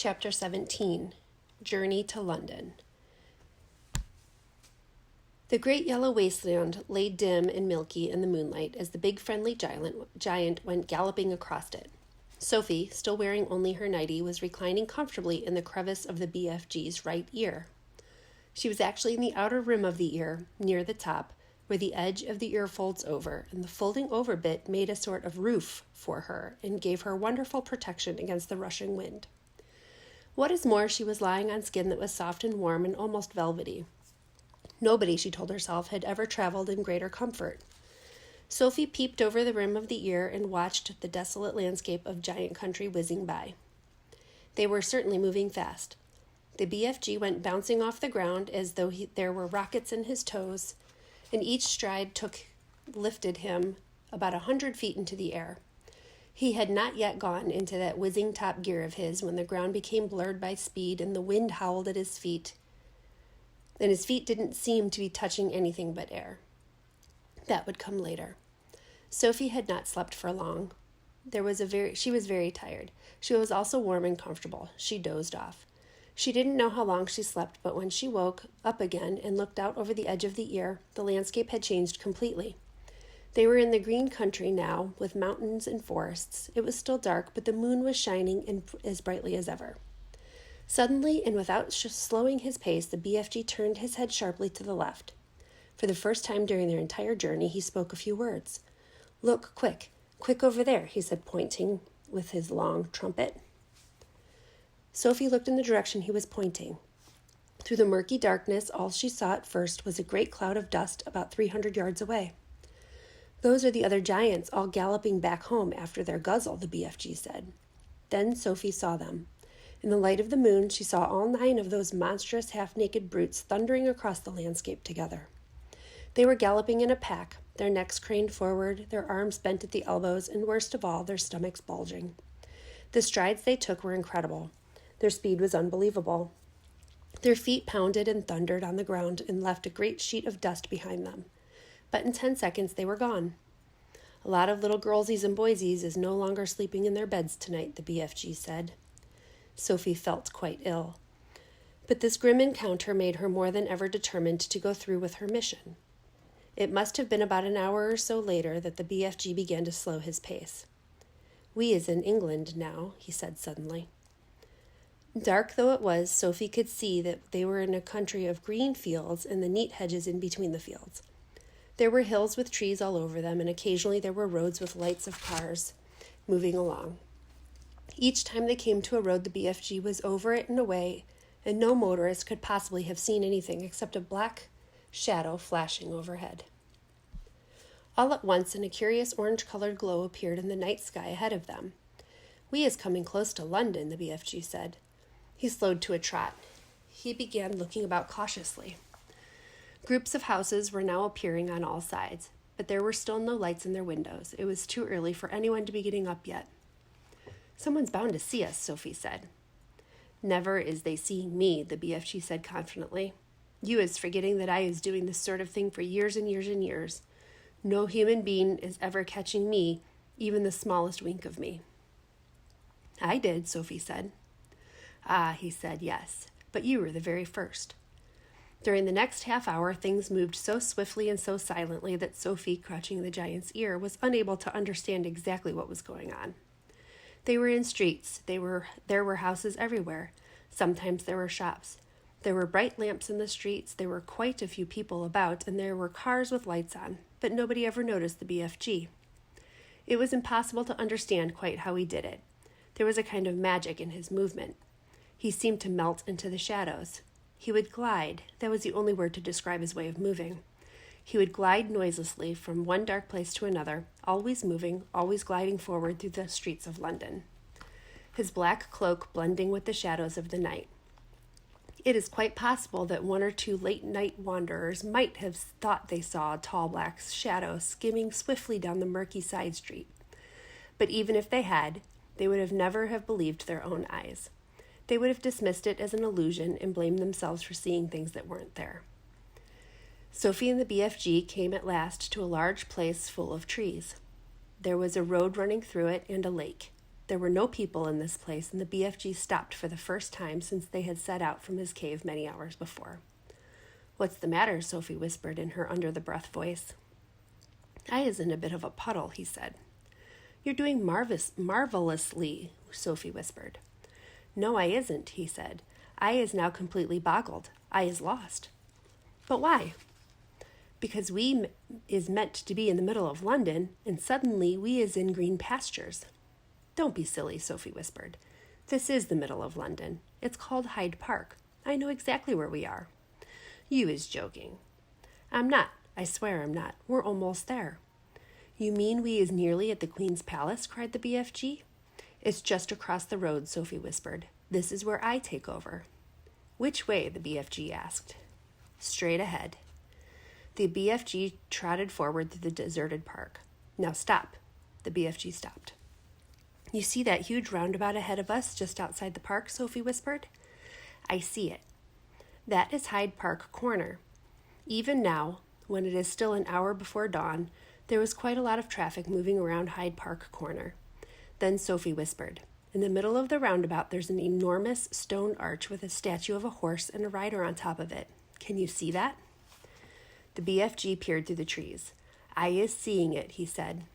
Chapter 17, Journey to London. The great yellow wasteland lay dim and milky in the moonlight as the big friendly giant went galloping across it. Sophie, still wearing only her nightie, was reclining comfortably in the crevice of the BFG's right ear. She was actually in the outer rim of the ear, near the top, where the edge of the ear folds over, and the folding over bit made a sort of roof for her and gave her wonderful protection against the rushing wind. What is more, she was lying on skin that was soft and warm and almost velvety. Nobody, she told herself, had ever traveled in greater comfort. Sophie peeped over the rim of the ear and watched the desolate landscape of giant country whizzing by. They were certainly moving fast. The BFG went bouncing off the ground as though there were rockets in his toes, and each stride lifted him about 100 feet into the air. He had not yet gone into that whizzing top gear of his when the ground became blurred by speed and the wind howled at his feet, and his feet didn't seem to be touching anything but air. That would come later. Sophie had not slept for long. She was very tired. She was also warm and comfortable. She dozed off. She didn't know how long she slept, but when she woke up again and looked out over the edge of the ear, the landscape had changed completely. They were in the green country now, with mountains and forests. It was still dark, but the moon was shining as brightly as ever. Suddenly, and without slowing his pace, the BFG turned his head sharply to the left. For the first time during their entire journey, he spoke a few words. "Look, quick over there," he said, pointing with his long trumpet. Sophie looked in the direction he was pointing. Through the murky darkness, all she saw at first was a great cloud of dust about 300 yards away. "Those are the other giants all galloping back home after their guzzle," the BFG said. Then Sophie saw them. In the light of the moon, she saw all 9 of those monstrous half-naked brutes thundering across the landscape together. They were galloping in a pack, their necks craned forward, their arms bent at the elbows, and worst of all, their stomachs bulging. The strides they took were incredible. Their speed was unbelievable. Their feet pounded and thundered on the ground and left a great sheet of dust behind them. But in 10 seconds, they were gone. "A lot of little girlsies and boysies is no longer sleeping in their beds tonight," the BFG said. Sophie felt quite ill. But this grim encounter made her more than ever determined to go through with her mission. It must have been about an hour or so later that the BFG began to slow his pace. "We is in England now," he said suddenly. Dark though it was, Sophie could see that they were in a country of green fields and the neat hedges in between the fields. There were hills with trees all over them, and occasionally there were roads with lights of cars moving along. Each time they came to a road, the BFG was over it and away, and no motorist could possibly have seen anything except a black shadow flashing overhead. All at once, a curious orange-colored glow appeared in the night sky ahead of them. "We is coming close to London," the BFG said. He slowed to a trot. He began looking about cautiously. Groups of houses were now appearing on all sides, but there were still no lights in their windows. It was too early for anyone to be getting up yet. "Someone's bound to see us," Sophie said. "Never is they seeing me," the BFG said confidently. "You is forgetting that I is doing this sort of thing for years and years and years. No human being is ever catching me, even the smallest wink of me." "I did," Sophie said. "Ah," he said, "yes, but you were the very first." During the next half hour, things moved so swiftly and so silently that Sophie, crouching the giant's ear, was unable to understand exactly what was going on. They were in streets. There were houses everywhere. Sometimes there were shops. There were bright lamps in the streets. There were quite a few people about, and there were cars with lights on, but nobody ever noticed the BFG. It was impossible to understand quite how he did it. There was a kind of magic in his movement. He seemed to melt into the shadows. He would glide. That was the only word to describe his way of moving. He would glide noiselessly from one dark place to another, always moving, always gliding forward through the streets of London, his black cloak blending with the shadows of the night. It is quite possible that 1 or 2 late-night wanderers might have thought they saw a tall black shadow skimming swiftly down the murky side street. But even if they had, they would never have believed their own eyes. They would have dismissed it as an illusion and blamed themselves for seeing things that weren't there. Sophie and the BFG came at last to a large place full of trees. There was a road running through it and a lake. There were no people in this place, and the BFG stopped for the first time since they had set out from his cave many hours before. "What's the matter?" Sophie whispered in her under-the-breath voice. "I is in a bit of a puddle," he said. "You're doing marvelously," Sophie whispered. "No, I isn't," he said. "I is now completely boggled. I is lost." "But why?" "Because we is meant to be in the middle of London, and suddenly we is in green pastures." "Don't be silly," Sophie whispered. "This is the middle of London. It's called Hyde Park. I know exactly where we are." "You is joking." "I'm not. I swear I'm not. We're almost there." "You mean we is nearly at the Queen's Palace?" cried the BFG. "It's just across the road," Sophie whispered. "This is where I take over." "Which way?" the BFG asked. "Straight ahead." The BFG trotted forward through the deserted park. "Now stop." The BFG stopped. "You see that huge roundabout ahead of us just outside the park?" Sophie whispered. "I see it. That is Hyde Park Corner. Even now, when it is still an hour before dawn, there was quite a lot of traffic moving around Hyde Park Corner." Then Sophie whispered, "In the middle of the roundabout there's an enormous stone arch with a statue of a horse and a rider on top of it. Can you see that?" The BFG peered through the trees. "I is seeing it," he said.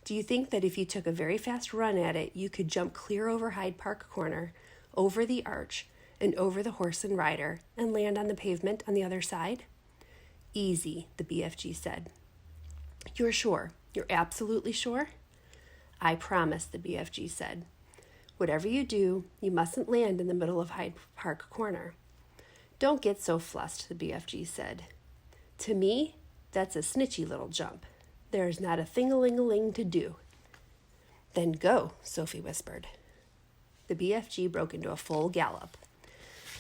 "Do you think that if you took a very fast run at it, you could jump clear over Hyde Park Corner, over the arch, and over the horse and rider, and land on the pavement on the other side?" "Easy," the BFG said. "You're sure? You're absolutely sure?" "I promise," the BFG said. "Whatever you do, you mustn't land in the middle of Hyde Park Corner." "Don't get so flussed," the BFG said. "To me, that's a snitchy little jump. There's not a thing-a-ling-a-ling to do." "Then go," Sophie whispered. The BFG broke into a full gallop.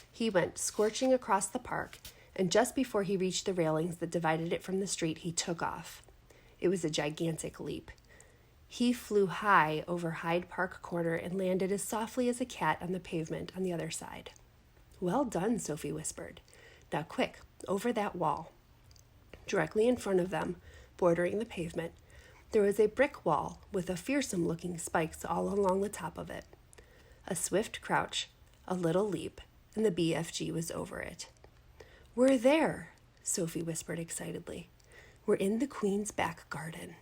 He went scorching across the park, and just before he reached the railings that divided it from the street, he took off. It was a gigantic leap. He flew high over Hyde Park Corner and landed as softly as a cat on the pavement on the other side. "Well done," Sophie whispered. "Now quick, over that wall." Directly in front of them, bordering the pavement, there was a brick wall with fearsome-looking spikes all along the top of it. A swift crouch, a little leap, and the BFG was over it. "We're there," Sophie whispered excitedly. "We're in the Queen's back garden."